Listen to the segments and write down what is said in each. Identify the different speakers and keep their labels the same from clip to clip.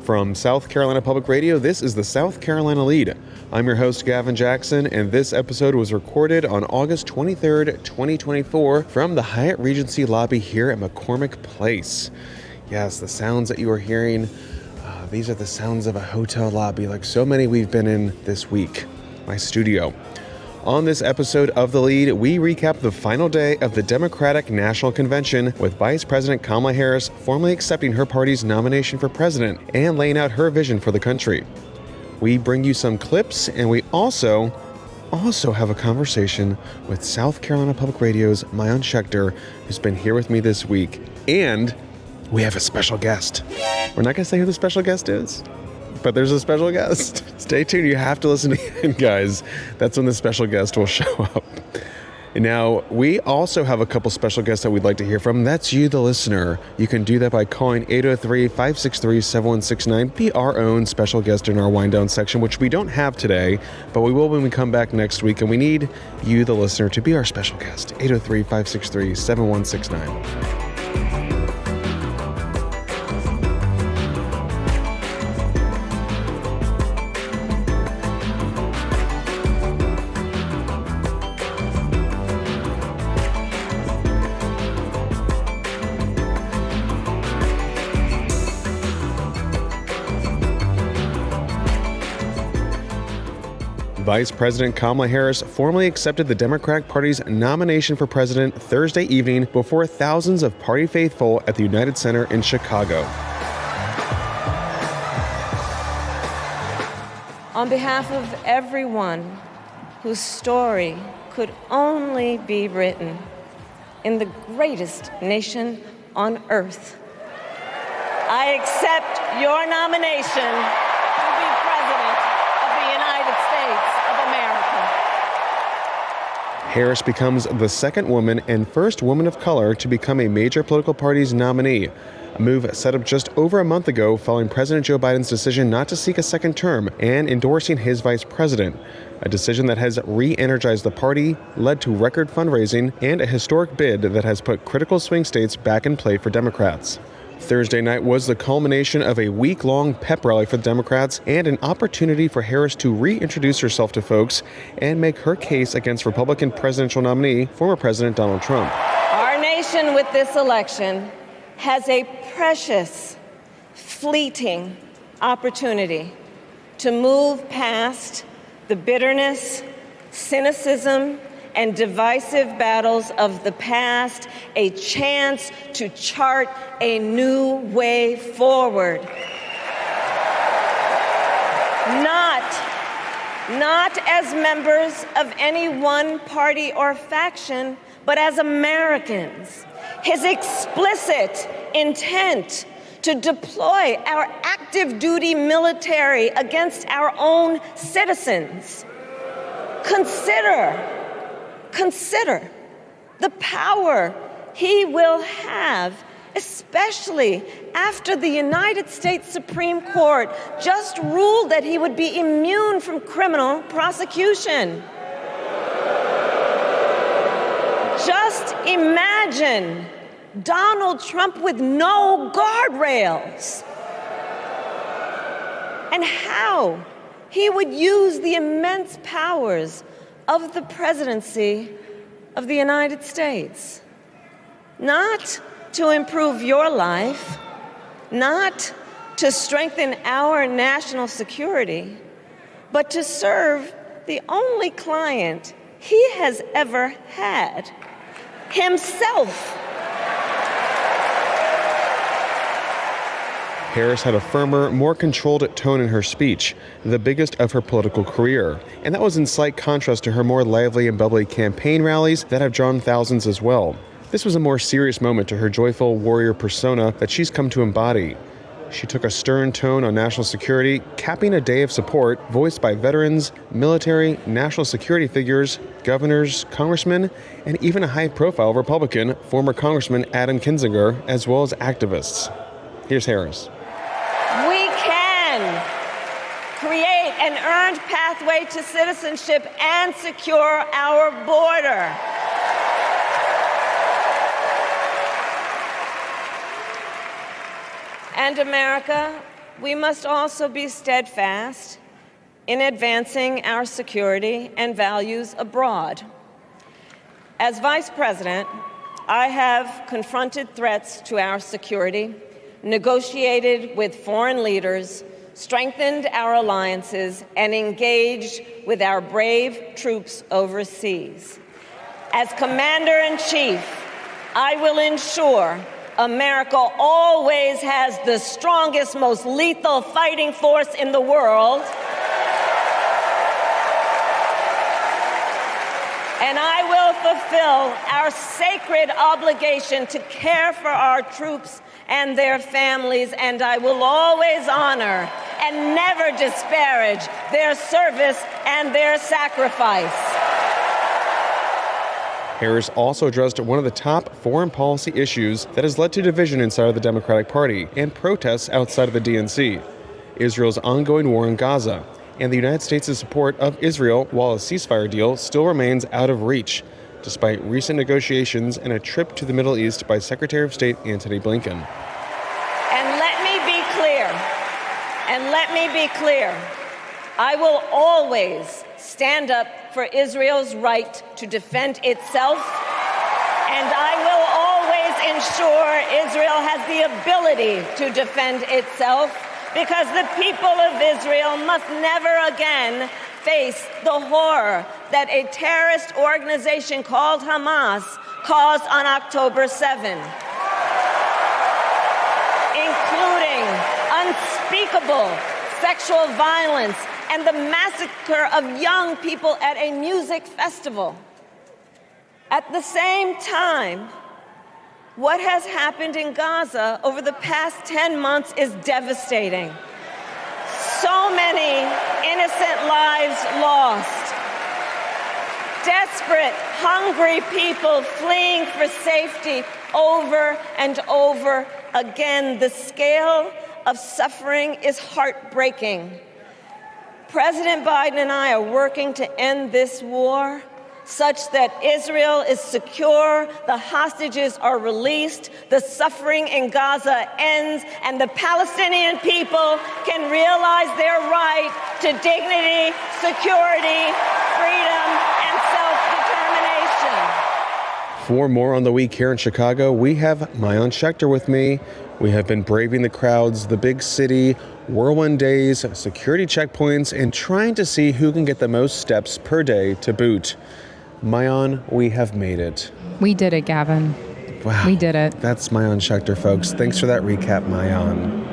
Speaker 1: From South Carolina Public Radio, this is the South Carolina Lede. I'm your host, Gavin Jackson, and this episode was recorded on August 23rd, 2024 from the Hyatt Regency lobby here at McCormick Place. Yes, the sounds that you are hearing, these are the sounds of a hotel lobby like so many we've been in this week. My studio. On this episode of The Lead, we recap the final day of the Democratic National Convention with Vice President Kamala Harris formally accepting her party's nomination for president and laying out her vision for the country. We bring you some clips, and we also have a conversation with South Carolina Public Radio's Maayan Schechter, who's been here with me this week, and we have a special guest. We're not going to say who the special guest is, but there's a special guest. Stay tuned. You have to listen to him, guys. That's when the special guest will show up. Now, we also have a couple special guests that we'd like to hear from. That's you, the listener. You can do that by calling 803-563-7169. Be our own special guest in our wind down section, which we don't have today, but we will when we come back next week. And we need you, the listener, to be our special guest. 803-563-7169. Vice President Kamala Harris formally accepted the Democratic Party's nomination for president Thursday evening before thousands of party faithful at the United Center in Chicago.
Speaker 2: On behalf of everyone whose story could only be written in the greatest nation on earth, I accept your nomination to be president of the United States of America.
Speaker 1: Harris becomes the second woman and first woman of color to become a major political party's nominee, a move set up just over a month ago following President Joe Biden's decision not to seek a second term and endorsing his vice president, a decision that has re-energized the party, led to record fundraising, and a historic bid that has put critical swing states back in play for Democrats. Thursday night was the culmination of a week-long pep rally for the Democrats and an opportunity for Harris to reintroduce herself to folks and make her case against Republican presidential nominee, former President Donald Trump.
Speaker 2: Our nation with this election has a precious, fleeting opportunity to move past the bitterness, cynicism, and divisive battles of the past, a chance to chart a new way forward. Not as members of any one party or faction, but as Americans. His explicit intent to deploy our active duty military against our own citizens. Consider the power he will have, especially after the United States Supreme Court just ruled that he would be immune from criminal prosecution. Just imagine Donald Trump with no guardrails, and how he would use the immense powers of the presidency of the United States, not to improve your life, not to strengthen our national security, but to serve the only client he has ever had, himself.
Speaker 1: Harris had a firmer, more controlled tone in her speech, the biggest of her political career. And that was in slight contrast to her more lively and bubbly campaign rallies that have drawn thousands as well. This was a more serious moment to her joyful warrior persona that she's come to embody. She took a stern tone on national security, capping a day of support voiced by veterans, military, national security figures, governors, congressmen, and even a high-profile Republican, former Congressman Adam Kinzinger, as well as activists. Here's Harris.
Speaker 2: We can create an earned pathway to citizenship and secure our border. And America, we must also be steadfast in advancing our security and values abroad. As Vice President, I have confronted threats to our security, negotiated with foreign leaders, strengthened our alliances, and engaged with our brave troops overseas. As Commander-in-Chief, I will ensure America always has the strongest, most lethal fighting force in the world. And I will fulfill our sacred obligation to care for our troops and their families, and I will always honor and never disparage their service and their sacrifice.
Speaker 1: Harris also addressed one of the top foreign policy issues that has led to division inside of the Democratic Party and protests outside of the DNC, Israel's ongoing war in Gaza, and the United States' support of Israel while a ceasefire deal still remains out of reach, despite recent negotiations and a trip to the Middle East by Secretary of State Antony Blinken.
Speaker 2: And let me be clear, I will always stand up for Israel's right to defend itself, and I will always ensure Israel has the ability to defend itself, because the people of Israel must never again face the horror that a terrorist organization called Hamas caused on October 7, including unspeakable sexual violence and the massacre of young people at a music festival. At the same time, what has happened in Gaza over the past 10 months is devastating. So many innocent lives lost. Desperate, hungry people fleeing for safety over and over again. The scale of suffering is heartbreaking. President Biden and I are working to end this war such that Israel is secure, the hostages are released, the suffering in Gaza ends, and the Palestinian people can realize their right to dignity, security, freedom, and self-determination.
Speaker 1: For more on the week here in Chicago, we have Maayan Schechter with me. We have been braving the crowds, the big city, whirlwind days, security checkpoints, and trying to see who can get the most steps per day to boot. Maayan, we have made it.
Speaker 3: We did it, Gavin.
Speaker 1: Wow.
Speaker 3: We did it.
Speaker 1: That's Maayan Schechter, folks. Thanks for that recap, Maayan.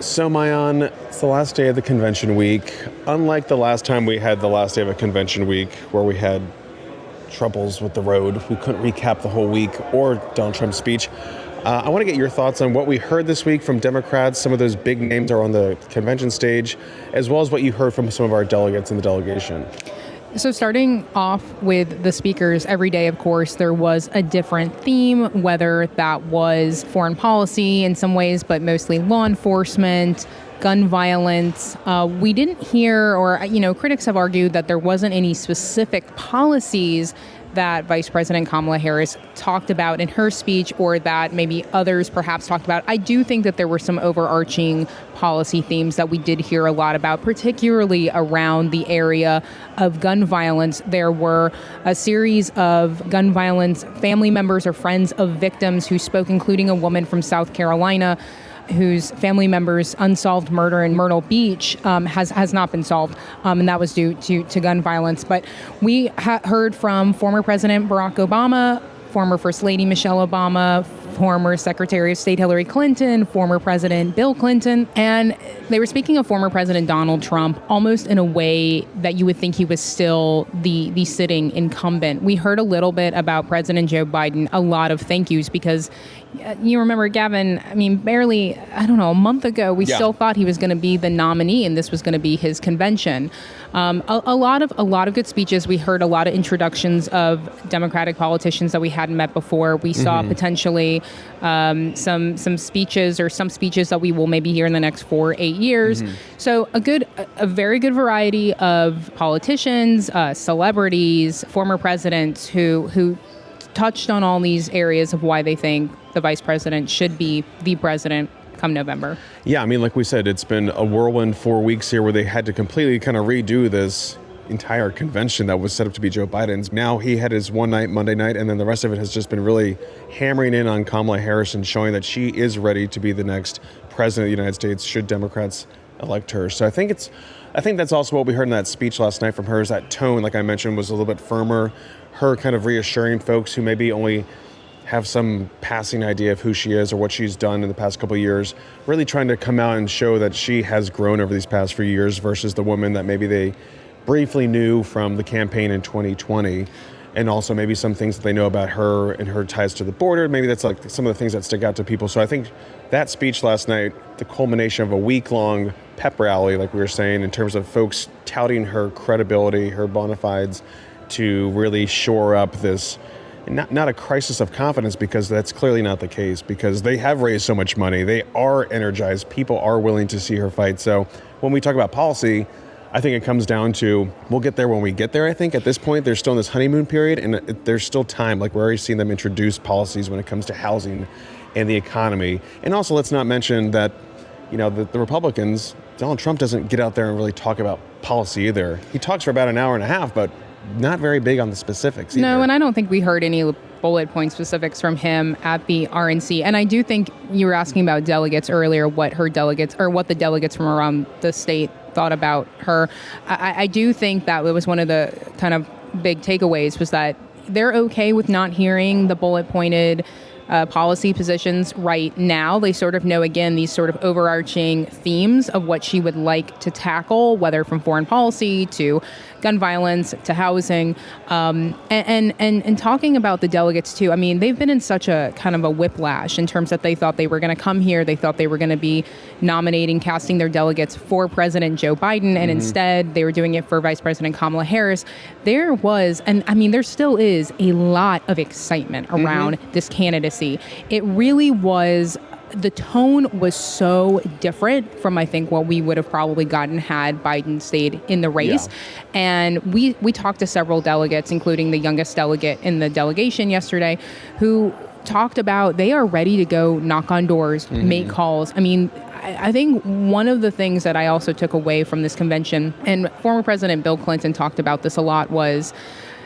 Speaker 1: So, Maayan, it's the last day of the convention week. Unlike the last time we had the last day of a convention week where we had troubles with the road, we couldn't recap the whole week or Donald Trump's speech. I want to get your thoughts on what we heard this week from Democrats. Some of those big names are on the convention stage, as well as what you heard from some of our delegates in the delegation.
Speaker 3: So starting off with the speakers, every day, of course, there was a different theme, whether that was foreign policy in some ways, but mostly law enforcement, gun violence. We didn't hear, or, critics have argued that there wasn't any specific policies that Vice President Kamala Harris talked about in her speech, or that maybe others perhaps talked about. I do think that there were some overarching policy themes that we did hear a lot about, particularly around the area of gun violence. There were a series of gun violence family members or friends of victims who spoke, including a woman from South Carolina whose family members' unsolved murder in Myrtle Beach has not been solved, and that was due to gun violence. But we heard from former President Barack Obama, former First Lady Michelle Obama, former Secretary of State Hillary Clinton, former President Bill Clinton, and they were speaking of former President Donald Trump almost in a way that you would think he was still the sitting incumbent. We heard a little bit about President Joe Biden, a lot of thank yous, because you remember, Gavin, barely, a month ago, we still thought he was going to be the nominee and this was going to be his convention. A lot of good speeches. We heard a lot of introductions of Democratic politicians that we hadn't met before. We saw potentially some speeches that we will maybe hear in the next 4 or 8 years. So a very good variety of politicians, celebrities, former presidents who touched on all these areas of why they think the vice president should be the president come November.
Speaker 1: Yeah, I mean, like we said, it's been a whirlwind 4 weeks here where they had to completely kind of redo this entire convention that was set up to be Joe Biden's. Now he had his one night, Monday night, and then the rest of it has just been really hammering in on Kamala Harris and showing that she is ready to be the next president of the United States should Democrats elect her. So I think that's also what we heard in that speech last night from her, is that tone, like I mentioned, was a little bit firmer. Her kind of reassuring folks who maybe only have some passing idea of who she is or what she's done in the past couple of years, really trying to come out and show that she has grown over these past few years versus the woman that maybe they briefly knew from the campaign in 2020, and also maybe some things that they know about her and her ties to the border. Maybe that's like some of the things that stick out to people. So I think that speech last night, the culmination of a week-long pep rally, like we were saying, in terms of folks touting her credibility, her bona fides, to really shore up this, not a crisis of confidence, because that's clearly not the case, because they have raised so much money. They are energized. People are willing to see her fight. So when we talk about policy, I think it comes down to, we'll get there when we get there. I think at this point, they're still in this honeymoon period, and there's still time. Like, we're already seeing them introduce policies when it comes to housing and the economy. And also, let's not mention that, the Republicans, Donald Trump doesn't get out there and really talk about policy either. He talks for about an hour and a half, but not very big on the specifics either.
Speaker 3: No, and I don't think we heard any bullet point specifics from him at the RNC. And I do think you were asking about delegates earlier, what the delegates from around the state thought about her. I do think that it was one of the kind of big takeaways, was that they're okay with not hearing the bullet pointed policy positions right now. They sort of know, again, these sort of overarching themes of what she would like to tackle, whether from foreign policy to gun violence to housing, and talking about the delegates too. I mean, they've been in such a kind of a whiplash in terms that they thought they were going to come here. They thought they were going to be casting their delegates for President Joe Biden, and instead they were doing it for Vice President Kamala Harris. There was, and I mean, there still is a lot of excitement around this candidacy. It really was. The tone was so different from, I think, what we would have probably gotten had Biden stayed in the race. Yeah. And we talked to several delegates, including the youngest delegate in the delegation yesterday, who talked about they are ready to go knock on doors, make calls. I mean, I think one of the things that I also took away from this convention, and former President Bill Clinton talked about this a lot, was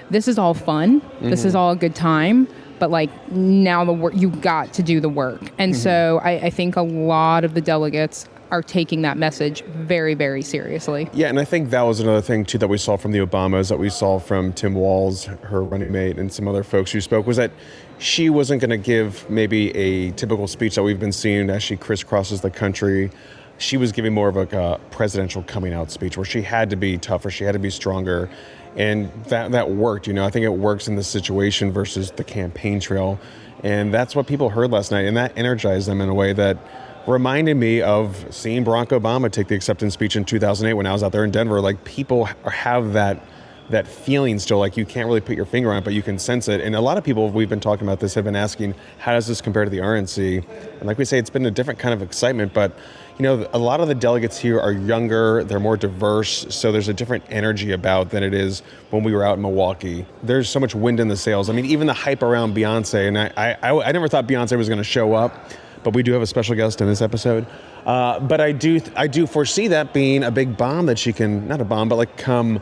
Speaker 3: this is all fun. This is all a good time. But like, now the work, you got to do the work. And so I think a lot of the delegates are taking that message very, very seriously.
Speaker 1: Yeah, and I think that was another thing too that we saw from the Obamas, that we saw from Tim Walz, her running mate, and some other folks who spoke, was that she wasn't going to give maybe a typical speech that we've been seeing as she crisscrosses the country. She was giving more of like a presidential coming out speech where she had to be tougher, she had to be stronger. And that worked, I think it works in this situation versus the campaign trail. And that's what people heard last night. And that energized them in a way that reminded me of seeing Barack Obama take the acceptance speech in 2008 when I was out there in Denver. Like, people have that feeling still, like you can't really put your finger on it, but you can sense it. And a lot of people, we've been talking about this, have been asking, how does this compare to the RNC? And like we say, it's been a different kind of excitement, but a lot of the delegates here are younger, they're more diverse, so there's a different energy about than it is when we were out in Milwaukee. There's so much wind in the sails. I mean, even the hype around Beyonce, and I never thought Beyonce was going to show up, but we do have a special guest in this episode. But I do foresee that being a big bomb that she can, not a bomb, but like come,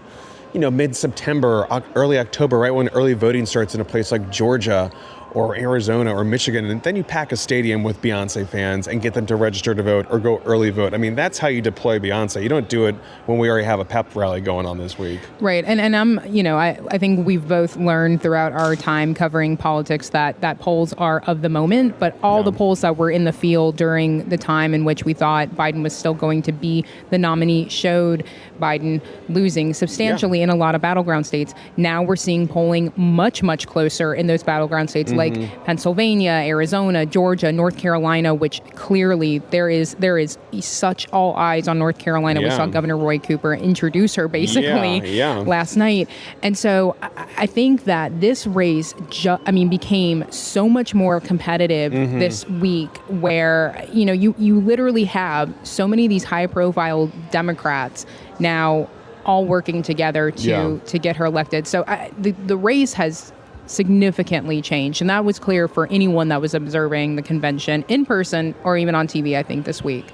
Speaker 1: mid-September, early October, right when early voting starts in a place like Georgia or Arizona or Michigan, and then you pack a stadium with Beyonce fans and get them to register to vote or go early vote. I mean, that's how you deploy Beyonce. You don't do it when we already have a pep rally going on this week.
Speaker 3: Right. And I'm, I think we've both learned throughout our time covering politics that polls are of the moment, but all the polls that were in the field during the time in which we thought Biden was still going to be the nominee showed Biden losing substantially in a lot of battleground states. Now we're seeing polling much, much closer in those battleground states like Pennsylvania, Arizona, Georgia, North Carolina, which clearly there is such all eyes on North Carolina. We saw Governor Roy Cooper introduce her basically last night. And so I think that this race became so much more competitive this week, where you literally have so many of these high profile Democrats now all working together to get her elected. So the race has significantly changed. And that was clear for anyone that was observing the convention in person or even on TV, I think, this week.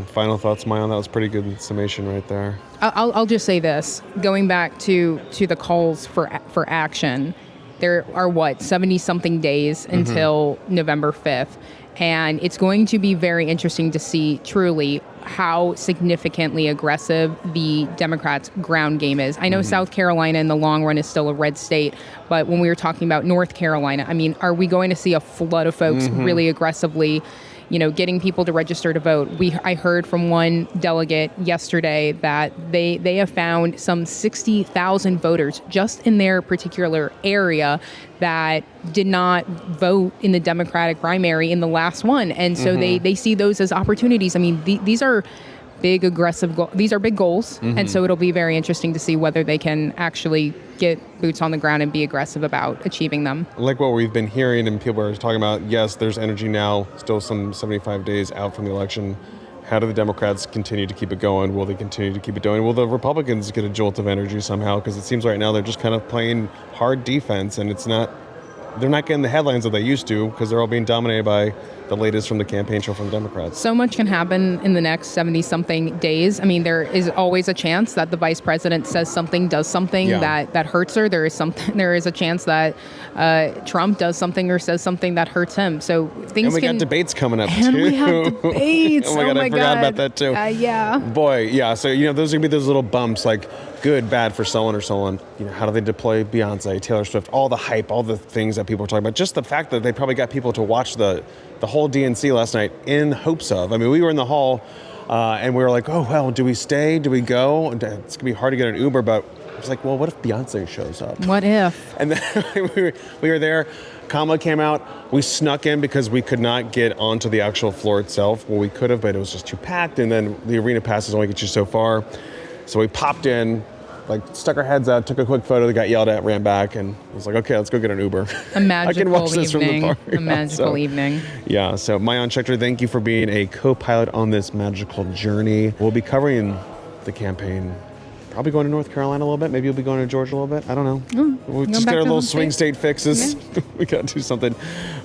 Speaker 1: Final thoughts, Maayan? That was pretty good summation right there.
Speaker 3: I'll just say this. Going back to the calls for action, there are, 70-something days until November 5th. And it's going to be very interesting to see truly how significantly aggressive the Democrats' ground game is. I know South Carolina in the long run is still a red state, but when we were talking about North Carolina, I mean, are we going to see a flood of folks really aggressively, getting people to register to vote? I heard from one delegate yesterday that they have found some 60,000 voters just in their particular area that did not vote in the Democratic primary in the last one. And so they see those as opportunities. I mean, these are big, aggressive these are big goals. And so it'll be very interesting to see whether they can actually get boots on the ground and be aggressive about achieving them.
Speaker 1: Like what we've been hearing and people are talking about, yes, there's energy now, still some 75 days out from the election. How do the Democrats continue to keep it going? Will they continue to keep it going? Will the Republicans get a jolt of energy somehow? Because it seems right now they're just kind of playing hard defense, and they're not getting the headlines that they used to because they're all being dominated by the latest from the campaign trail from Democrats.
Speaker 3: So much can happen in the next 70-something days. I mean, there is always a chance that the vice president says something, does something that hurts her. There is a chance that Trump does something or says something that hurts him. So things
Speaker 1: we got debates coming up, too.
Speaker 3: And we have debates.
Speaker 1: Oh, my God, I forgot about that, too.
Speaker 3: Yeah.
Speaker 1: Boy, yeah. So, those are going to be those little bumps, like good, bad for someone or someone. How do they deploy Beyonce, Taylor Swift, all the hype, all the things that people are talking about. Just the fact that they probably got people to watch the whole DNC last night in hopes of. I mean, we were in the hall and we were like, oh, well, do we stay? Do we go? It's going to be hard to get an Uber, but I was like, well, what if Beyonce shows up?
Speaker 3: What if?
Speaker 1: And then we were there. Kamala came out. We snuck in because we could not get onto the actual floor itself. Well, we could have, but it was just too packed. And then the arena passes only get you so far. So we popped in, stuck our heads out, took a quick photo, got yelled at, ran back, and was like, okay, let's go get an Uber.
Speaker 3: A magical
Speaker 1: I can watch this
Speaker 3: evening.
Speaker 1: From the bar.
Speaker 3: A magical evening.
Speaker 1: Yeah, so Maayan, Schechter, thank you for being a co-pilot on this magical journey. We'll be covering the campaign, probably going to North Carolina a little bit. Maybe you'll be going to Georgia a little bit. I don't know. We'll just get our little swing state fixes. Yeah. We got to do something.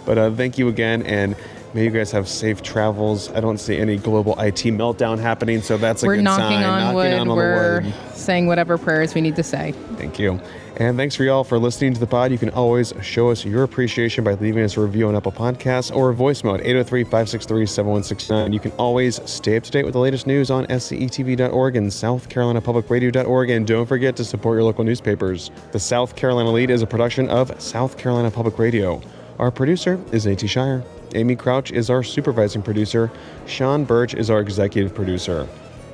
Speaker 1: But thank you again, and may you guys have safe travels. I don't see any global IT meltdown happening, so that's a good sign.
Speaker 3: We're knocking on wood. We're saying whatever prayers we need to say.
Speaker 1: Thank you. And thanks for y'all for listening to the pod. You can always show us your appreciation by leaving us a review on Apple Podcasts or a voicemail at 803-563-7169. You can always stay up to date with the latest news on scetv.org and southcarolinapublicradio.org. And don't forget to support your local newspapers. The South Carolina Lede is a production of South Carolina Public Radio. Our producer is A.T. Shire. Amy Crouch is our supervising producer. Sean Birch is our executive producer.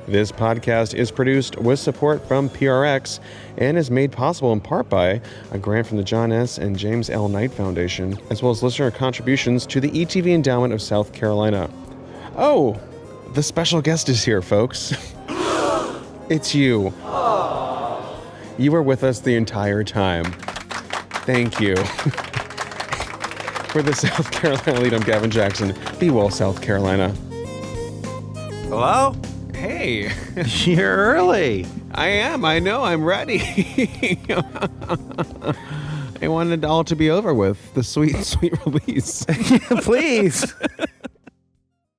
Speaker 1: This podcast is produced with support from PRX and is made possible in part by a grant from the John S. and James L. Knight Foundation, as well as listener contributions to the ETV Endowment of South Carolina. Oh, the special guest is here, folks. It's you. You were with us the entire time. Thank you. For the South Carolina Lede, I'm Gavin Jackson. Be well, South Carolina.
Speaker 4: Hello?
Speaker 1: Hey.
Speaker 4: You're early.
Speaker 1: I am. I know. I'm ready. I wanted it all to be over with. The sweet, sweet release.
Speaker 4: Please.